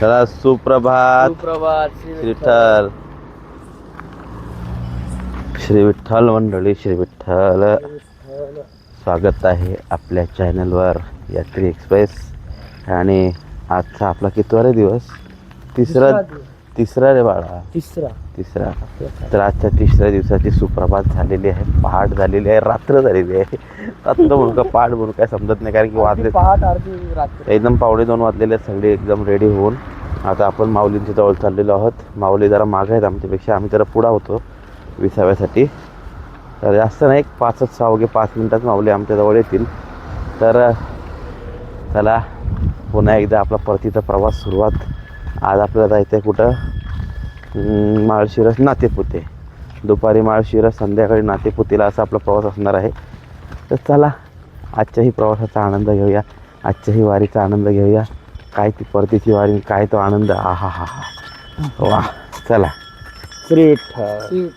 चला सुप्रभात. सुप्रभात श्री विठ्ठल. श्री विठ्ठल मंडळी, श्री विठ्ठल. स्वागत आहे आपल्या चॅनलवर यात्री एक्सप्रेस. आणि आजचा आपला कितवा दिवस? तिसरा रे बाळा, तिसरा. तर आजच्या तिसऱ्या दिवसाची सुप्रभात झालेली आहे, पहाट झालेली आहे, रात्र झालेली आहे. रात्र म्हणून का पहाट म्हणून काय समजत नाही, कारण की वाजले एकदम 1:45 वाजलेले आहेत. सगळे एकदम रेडी होऊन आता आपण माऊलींच्या जवळ चाललेलो आहोत. माऊली जरा मागे आहेत आमच्यापेक्षा, आम्ही जरा पुढं होतो विसाव्यासाठी. तर जास्त नाही, 5 मिनिटात माऊली आमच्याजवळ येतील. तर चला पुन्हा एकदा आपला परतीचा प्रवास सुरुवात. आज आपल्याला जायचं आहे कुठं? माळशिरस नातेपुते. दुपारी माळशिरस, संध्याकाळी नातेपुतेला असा आपला प्रवास असणार आहे. तर चला आजच्याही प्रवासाचा आनंद घेऊया, आजच्याही वारीचा आनंद घेऊया. काय ती परतीची वारी, काय तो आनंद, आहा हा हा वा. चला. श्री विठ्ठल.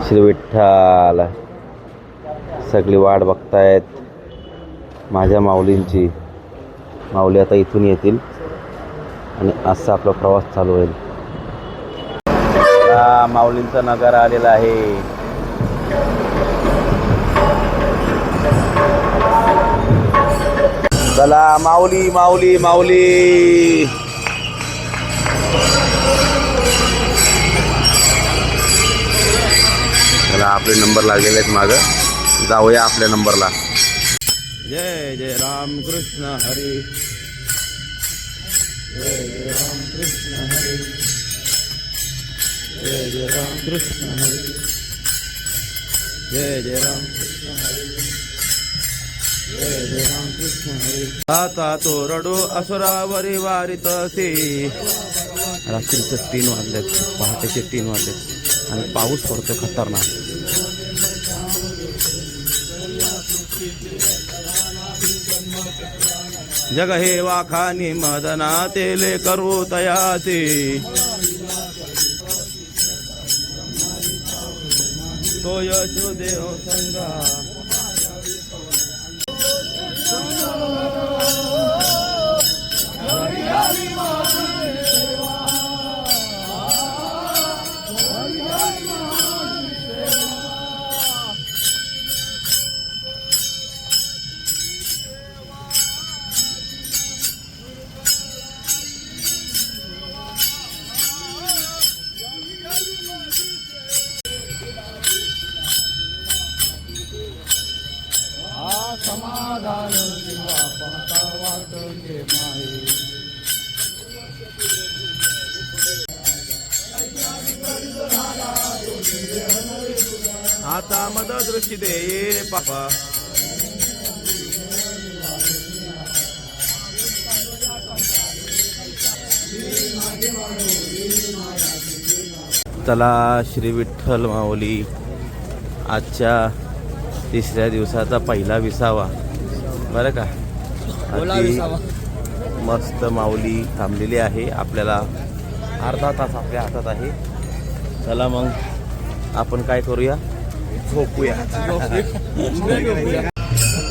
श्री विठ्ठल. सगळी वाट बघतायत माझ्या माऊलींची. माऊली आता इथून येतील आणि असा आपला प्रवास चालू होईल. माऊलींचा नगारा आलेला आहे. चला माऊली माऊली माऊली. चला आपले नंबर लागलेले आहेत मागं, जाऊया आपल्या नंबरला. जय जय राम कृष्ण हरी. जय जय राम कृष्ण हरी. जय जय राम कृष्ण हरी. जय जय राम कृष्ण हरी. जय जय राम कृष्ण हरी. आता तो रडो असुरावरी वारीत असे. रात्रीचे 3 वाजलेत, पहाटेचे 3 वाजलेत आणि पाऊस पडतो खतरनाक. जग हे वाखानी मदना तेले करू तयासी. तो यशोदेव संगा. समाधान शिवा पाहता वाटते माये. आता मद दृष्टी दे पापा. चला श्री विठ्ठल माऊली. आजच्या तिसऱ्या दिवसाचा पहिला विसावा बरं का. मस्त माऊली थांबलेली आहे. आपल्याला अर्धा तास आपल्या हातात आहे. चला मग आपण काय करूया, झोपूया.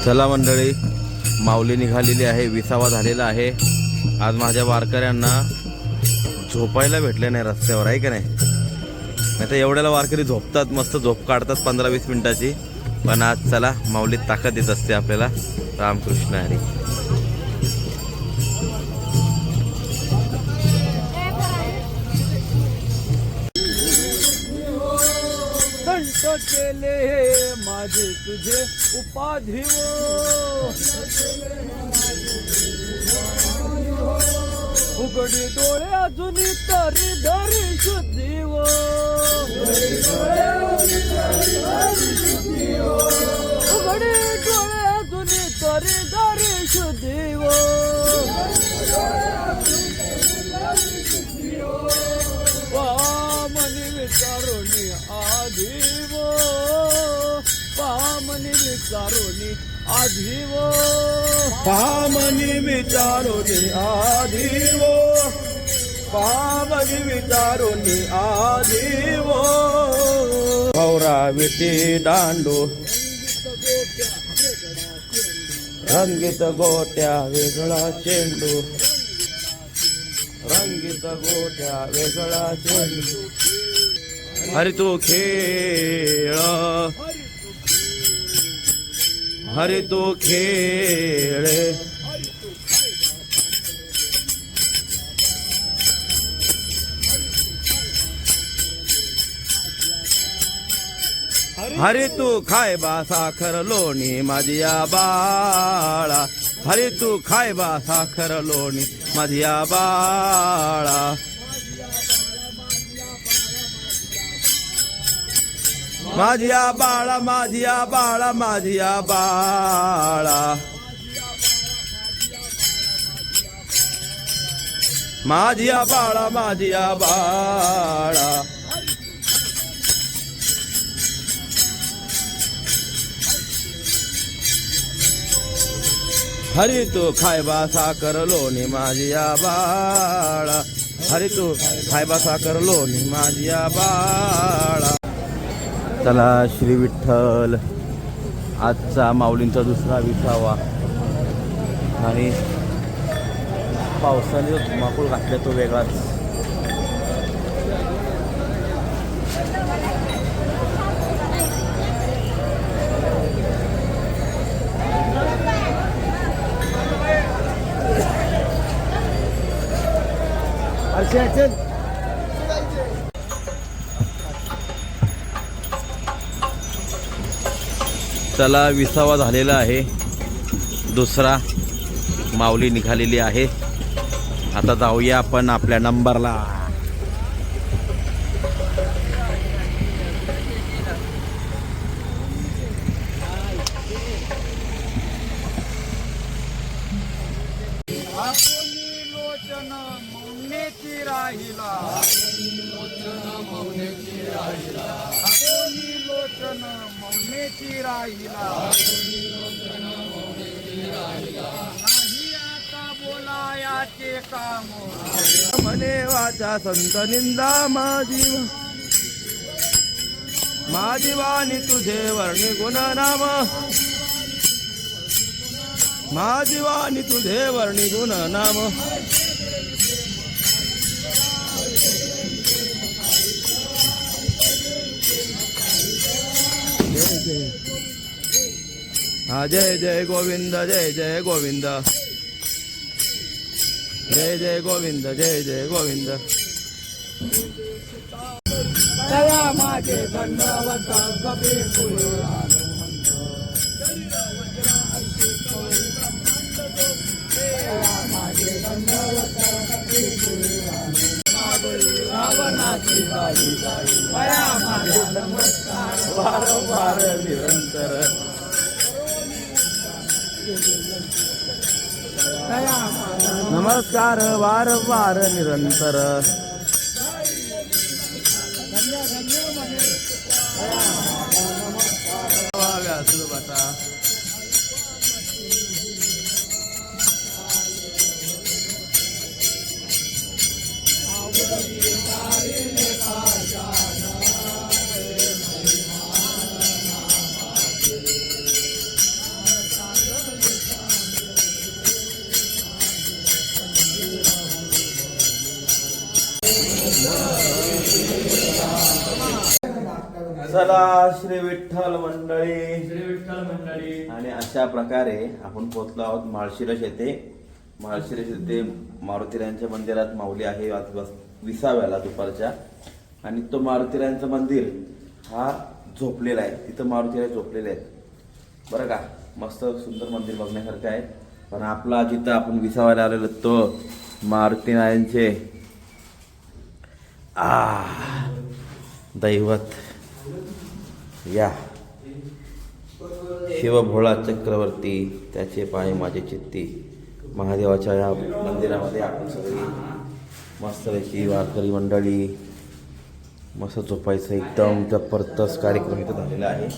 चला मंडळी, माऊली निघालेली आहे, विसावा झालेला आहे. आज माझ्या वारकऱ्यांना झोपायला भेटले नाही रस्त्यावर, आहे का नाही? नाही तर एवढ्याला वारकरी झोपतात, मस्त झोप काढतात 15-20 मिनिटाची. पण आज चला माऊलीत ताकद देत असते आपल्याला. रामकृष्ण हरी. दंड केले माझे तुझे उपाधी उघडी डोळे अजूनही तरी धरी शुद्धी उघडे डोळे अजूनही तरी धरी शुद्धी पामनी विचारोनी आधीव पामनी विचारोनी आधीव पामनी विचारोनी आधीव पामनी विचारोनी आधीव भौरा विटी दांडू रंगीत गोट्या वेगळा चेंडू, रंगीत गोट्या वेगळा चेंडू, हरी तो खेळ, हरी तो खेळ. हरी तू खाय बा साखर लोणी माझिया बाळा, हरी तू खाय बा साखर लोणी माझिया बाळा. माझिया बाळा, माझिया बाळा, माझिया बाळा, माझिया बाळा, माझिया बाळा. हरी तू खायबा साखर लोणी माझिया बाळा, हरी तू खायबा साखर लोणी माझिया बाळा. चला श्री विठ्ठल, आजचा माऊलींचा दुसरा विसावा आणि पावसाने जो धुमाकूळ घातला तो वेगळाच. चला विसावा झालेला आहे, दुसरा माऊली निघालेली आहे. आता जाऊया आपण आपल्या नंबरला. लोचन मौनेची राहिला, लोचन मौनेची राहिला, नाही आता बोलायाचे काम. म्हणे वाचा संत निंदा माझी, माझी वाणी तुझे वर्णी गुण नाम, माझी वाणी तुझे वर्णी गुण नाम. जय जय, हा जय जय गोविंद, जय जय गोविंद, जय जय गोविंद, जय जय गोविंद. दया माझे दंडवत कपी फुलला, रावणाची गाडी दया माझे नमस्कार वारंवार निरंतर, दया माझा नमस्कार वारंवार निरंतर. व्यास बटा चला श्री विठ्ठल मंडळी, श्री विठ्ठल मंडळी. आणि अशा प्रकारे आपण पोहोचलो आहोत माळशिरस येथे. माळशिरस येथे मारुतीरायांच्या मंदिरात माऊली आहे विसाव्याला दुपारच्या. आणि तो मारुतीरायांचं मंदिर हा झोपलेला आहे, तिथं मारुतीराय झोपलेले आहेत बरं का. मस्त सुंदर मंदिर बघण्यासारखं आहे. पण आपला जिथं आपण विसाव्याला आलेलो तो मारुतीरायांचे दैवत या शिवभोळा चक्रवर्ती, त्याचे पाय माझे चित्ती, महादेवाच्या या मंदिरामध्ये आपण सगळी मस्तपैकी वारकरी मंडळी मस्त झोपायचं एकदम जबरदस्त कार्यक्रम इथं झालेला आहे.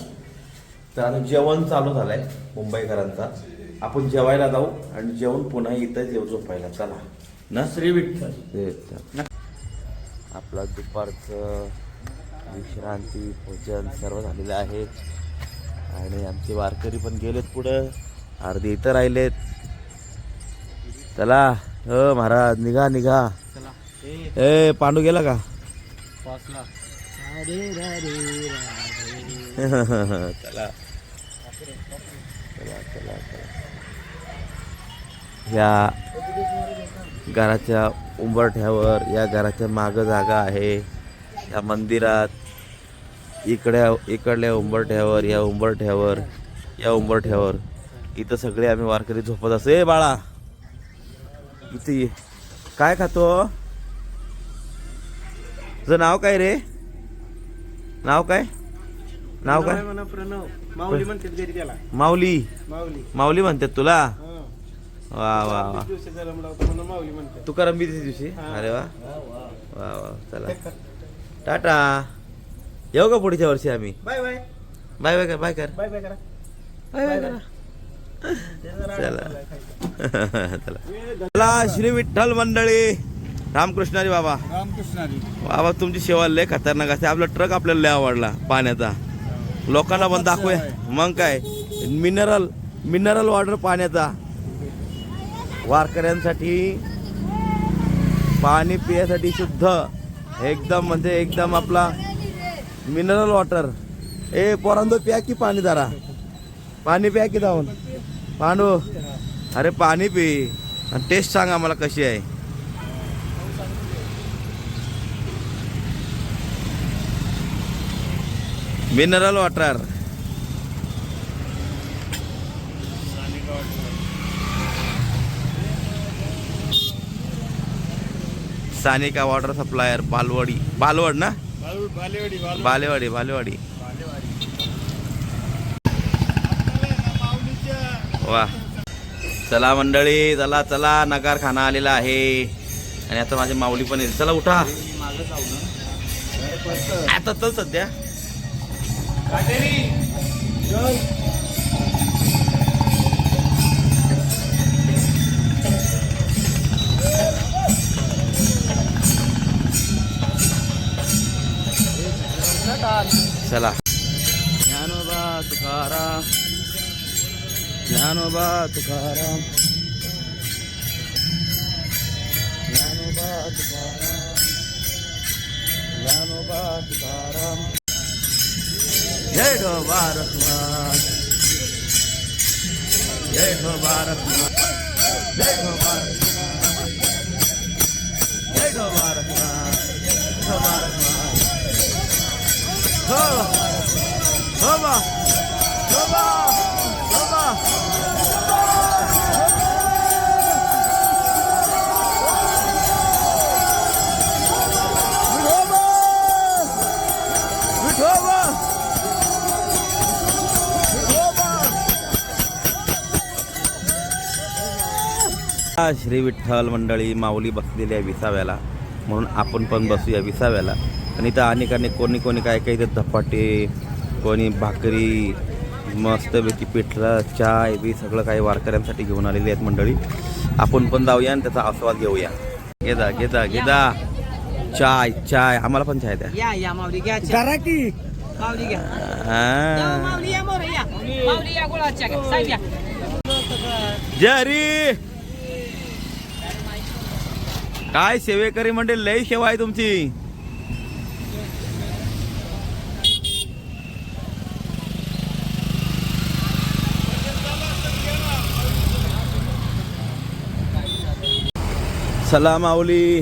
तर आता जेवण चालू झालं आहे मुंबईकरांचा. आपण जेवायला जाऊ आणि जेवण पुन्हा इथंच येऊ झोपायला. चला ना श्री विठ्ठल. आपला दुपारचं विश्रांती भोजन सर्व झालेलं आहे. आणि आमचे वारकरी पण गेलेत पुढं अर्धी इथं राहिलेत. चला हो महाराज, निघा निघा. चला ए पांडू गेला का? पाचला. चला चला चला. या घराच्या उंबरठ्यावर, या घराच्या मागं जागा आहे. या मंदिरात इकडल्या उंबरठ्यावर, या उंबरठ्यावर, या उंबरठ्यावर इथं सगळे आम्ही वारकरी झोपत असतो. ए बाळा इथे ये. काय खातो? तुझं नाव काय रे? नाव काय? नाव काय? प्रणव. माऊली म्हणतात घरी त्याला. माऊली. माऊली. माऊली म्हणतात तुला? वा वा वा. दिवशी जन्मला होता म्हणून माऊली म्हणतात. तू करंबी दिवशी? अरे वा वा वा. चला टाटा. येऊ का पुढच्या वर्षी आम्ही? Bye bye. बाय बाय कर. बाय कर. बाय बाय करा. बाय बाय करा. चला चला चला. श्री विठ्ठल मंडळी, रामकृष्णारी बाबा. रामकृष्णारी. बाबा तुमची सेवा लय खतरनाक असते. आपला ट्रक आपल्याला लय आवडला पाण्याचा. लोकांना पण दाखवूया. मग काय मिनरल वॉटर पाण्याचा. वारकऱ्यांसाठी पाणी पिण्यासाठी शुद्ध एकदम, म्हणजे एकदम आपला मिनरल वॉटर. ए पोरांदो प्या की पाणी जरा. पाणी प्या की जाऊन. पांडू अरे पाणी पी आणि टेस्ट सांग आम्हाला कशी आहे. Mineral water. Sanika water supplier Balwad ना? बालेवाडी. वा. चला मंडळी, चला चला. नगारखाना आलेला आहे आणि आता माझी माऊली पण येते. चला उठा आता. चल सध्या चला. ज्ञानोबा तुकाराम, ज्ञानोबा तुकाराम, ज्ञानोबा तुकाराम, ज्ञानोबा तुकाराम. जय हो भारत माता, जय हो भारत माता, जय हो भारत माता, जय हो भारत माता, जय हो भारत माता. हो हो बा हो बा हो बा. श्री विठ्ठल मंडळी, माऊली बसलेली आहे विसाव्याला, म्हणून आपण पण बसूया विसाव्याला. आणि इथं अनेकाने कोणी काय काही धपाटे, कोणी भाकरी, मस्तपैकी पिठलं, चाय बी सगळं काही वारकऱ्यांसाठी घेऊन आलेली आहेत मंडळी. आपण पण जाऊया आणि त्याचा आस्वाद घेऊया. घेदा चाय. आम्हाला पण चाय द्या. या माऊली घ्या. करा की माऊली घ्या. माऊली या मोर या. माऊली या गुळाच्या घ्या. साहेब या. जरी काय सेवेकरी म्हणजे लई सेवा आहे तुमची. चला माऊली,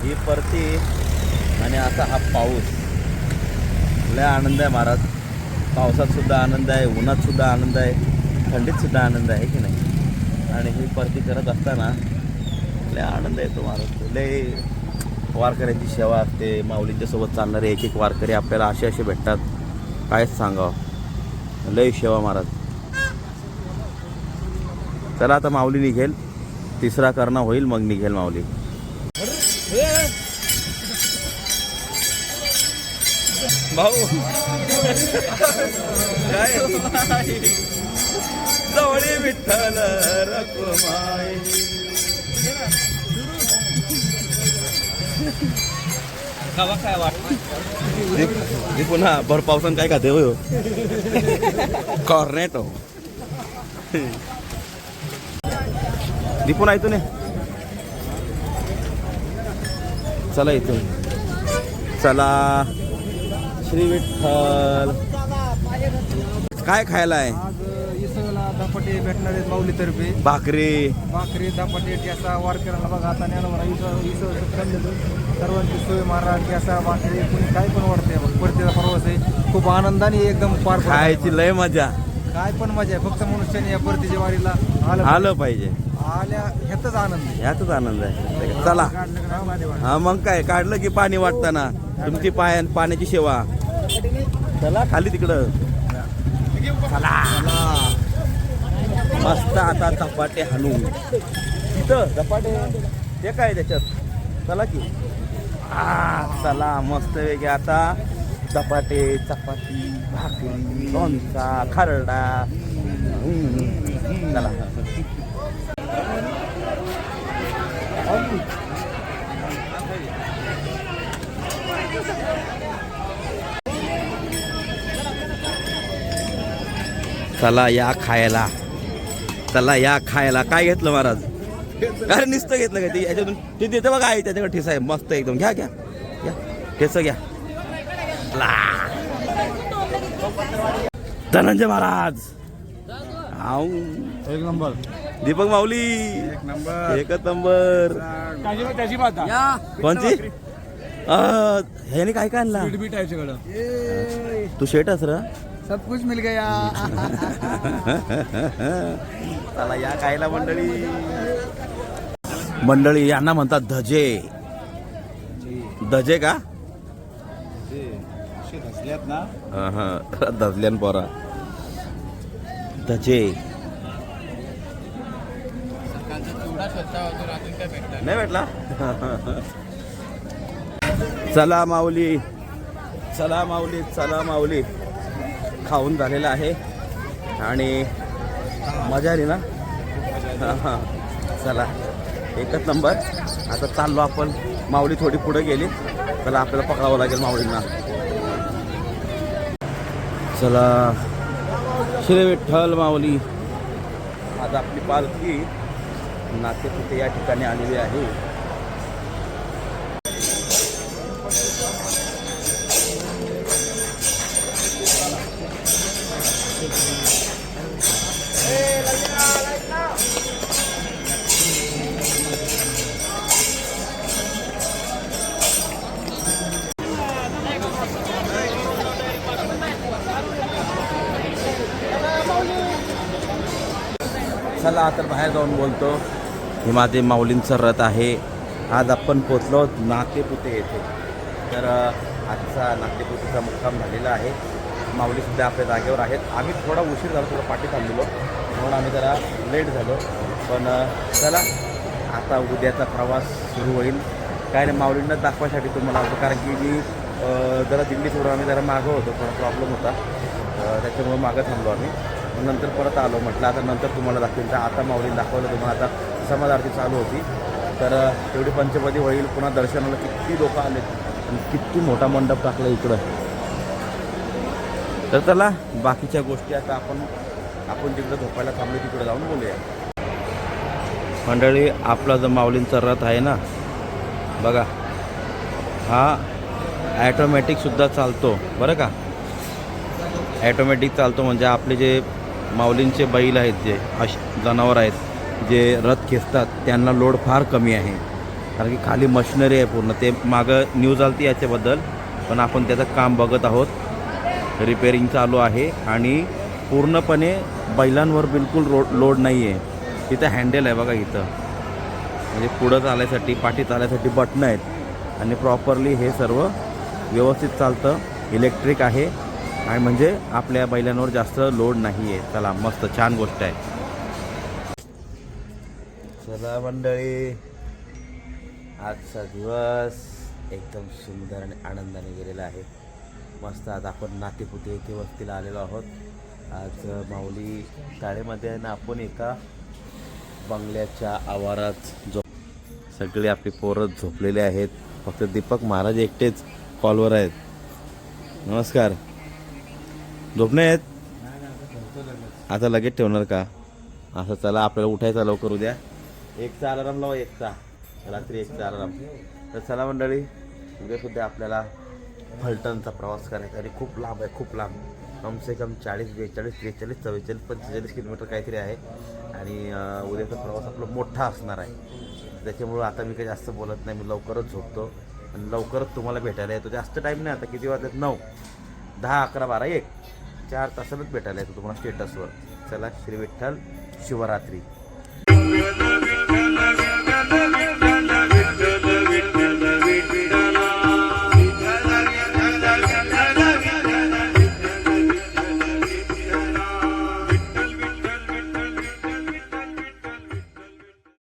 ही परती आणि असा हा पाऊस. लय आनंद आहे महाराज. पावसात सुद्धा आनंद आहे, उन्हात सुद्धा आनंद आहे, थंडीत सुद्धा आनंद आहे की नाही. आणि ही परती करत असताना लय आनंद येतो महाराज. लय वारकऱ्यांची सेवा असते. माऊलींच्या सोबत चालणारे एक एक वारकरी आपल्याला असे भेटतात, कायच सांगावं. लय सेवा महाराज. चला आता माऊली निघेल, तिसरा करणं होईल, मग निघेल माऊली. भाऊ जवळी विठ्ठल रखुमाई. काय वाटत पुन्हा भर पावसान काय खाते हो. कॉर्नेटो. दीपून आहे ने चला इथून चला. श्री विठ्ठल. काय खायला आहे? आज इसळला धपाटे भेटणार आहेत माऊलीतर्फे. भाकरी धपाटे ठेसा वारकऱ्यांना बघा आता इसळ सर्वांची सोय महाराज ठेसा भाकरी कुणी काय पण वाटते परतीचा प्रवास आहे खूप आनंदाने एकदम पार पडतो. खायची लय मजा. काय पण मजा आहे फक्त मनुष्याने या परतीच्या वारीला आलं पाहिजे. आल्या ह्यातच आनंद आहे. ह्यातच आनंद आहे. चला. हा मग काय काढलं की पाणी वाटताना तुमची पाण्याची सेवा. चला खाली तिकडं. चला मस्त आता धपाटे हाणू. इथं धपाटे ते काय त्याच्यात चला की. चला मस्त वेगळे आता धपाटे चपाती भाकरी लोणचा खरडा. चला चला या खायला. चला या खायला. काय घेतलं महाराज? काय नुसतं घेतलं का? ते याच्यातून ते देतं बघा आहे त्याच्याकडे ठेसा आहे मस्त एकदम. घ्या घ्या घ्या ठेस घ्या. धनंजय महाराज. आऊ एक नंबर. दीपक माऊली एक नंबर. एकच नंबर. त्याची बात कोणची? ह्याने काय काय आणला? तू शेट अस र. सब कुछ मिल गया. चला या खायला मंडळी यांना म्हणतात धजे. धजे का? धजल्यान पोरा धजे नाही भेटला. चला माऊली चला माऊली चला माऊली. खाऊन झालेला आहे आणि मजा आली ना. चला एकच नंबर. आता चाललो आपण. माऊली थोडी पुढे गेली. चला आपल्याला पकडावं लागेल माऊलींना. चला श्री विठ्ठल माऊली. आज आपली पालखी नातेपुते या ठिकाणी आलेली आहे. चला तर बाहेर जाऊन बोलतो. हे माझे माऊलींचं रथ आहे. आज आपण पोचलो नातेपुते येथे. तर आजचा नातेपुतेचा मुक्काम झालेला आहे. माऊलीसुद्धा आपल्या जागेवर आहेत. आम्ही थोडा उशीर झालो थोडं पाठी थांबलेलो म्हणून आम्ही जरा लेट झालो. पण चला आता उद्याचा प्रवास सुरू होईल. काय नाही माऊलींना दाखवायसाठी तुम्हाला होतं कारण की मी जरा दिल्ली सोडून आम्ही जरा मागं होतो. थोडा प्रॉब्लेम होता त्याच्यामुळे मागं थांबलो आम्ही. नंतर परत आलो. म्हटलं आता नंतर तुम्हाला दाखवेल. तर आता माऊलींना दाखवलं तुम्हाला. आता समाज आरती चालू होती तर तेवढी पंचपदी होईल. पुन्हा दर्शनाला किती लोक आले आणि किती मोठा मंडप टाकला इकडं. तर चला बाकीच्या गोष्टी आता आपण जिकडं झोपायला थांबलो तिकडे जाऊन बोलूया. मंडळी आपला जो माऊलींचा रथ आहे ना बघा हा ॲटोमॅटिकसुद्धा चालतो बरं का. ॲटोमॅटिक चालतो म्हणजे आपले जे माऊलींचे बैल आहेत जे जनावर आहेत जे रथ खेचतात त्यांना लोड फार कमी आहे. कारण की खाली मशिनरी आहे पूर्ण. ते मागं न्यूज आलती याच्याबद्दल पण आपण त्याचं काम बघत आहोत. रिपेरिंग चालू आहे आणि पूर्णपणे बैलांवर बिलकुल लोड नाही आहे. तिथं हँडल आहे बघा इथं म्हणजे पुढं चालायसाठी पाठी चालायसाठी बटणं आहेत आणि प्रॉपरली हे सर्व व्यवस्थित चालतं. इलेक्ट्रिक आहे आणि म्हणजे आपल्या बैलांवर जास्त लोड नाही आहे. चला मस्त छान गोष्ट आहे. चला मंडळी आजचा दिवस एकदम सुंदर आणि आनंदाने गेलेला आहे. मस्त आज आपण नातेपुते येथे वस्तीला आलेलो आहोत. आज माऊली शाळेमध्ये आहे ना आपण एका बंगल्याच्या आवारात सगळे आपले पोरं झोपलेले आहेत. फक्त दीपक महाराज एकटेच कॉलवर आहेत. नमस्कार. झोपणे आहेत आता लगेच ठेवणार का? असं चला आपल्याला उठायचं लवकर उद्या. 1चा अलाराम लावा, 1चा रात्री 1चा अलाराम. तर चला मंडळी, उद्या सुद्धा आपल्याला फलटणचा प्रवास करायचा आणि खूप लांब आहे, खूप लांब. कमसे कम 40, 42, 43, 44, 45 किलोमीटर काहीतरी आहे. आणि उद्याचा प्रवास आपला मोठा असणार आहे. त्याच्यामुळं आता मी काही जास्त बोलत नाही, मी लवकरच झोपतो आणि लवकरच तुम्हाला भेटायला येतो. जास्त टाईम नाही, आता किती वाजलेत? 9, 10, 11, 12, 1, 4 तासानंच भेटायला येतो तुम्हाला स्टेटसवर. चला, श्री विठ्ठल, शिवरात्री.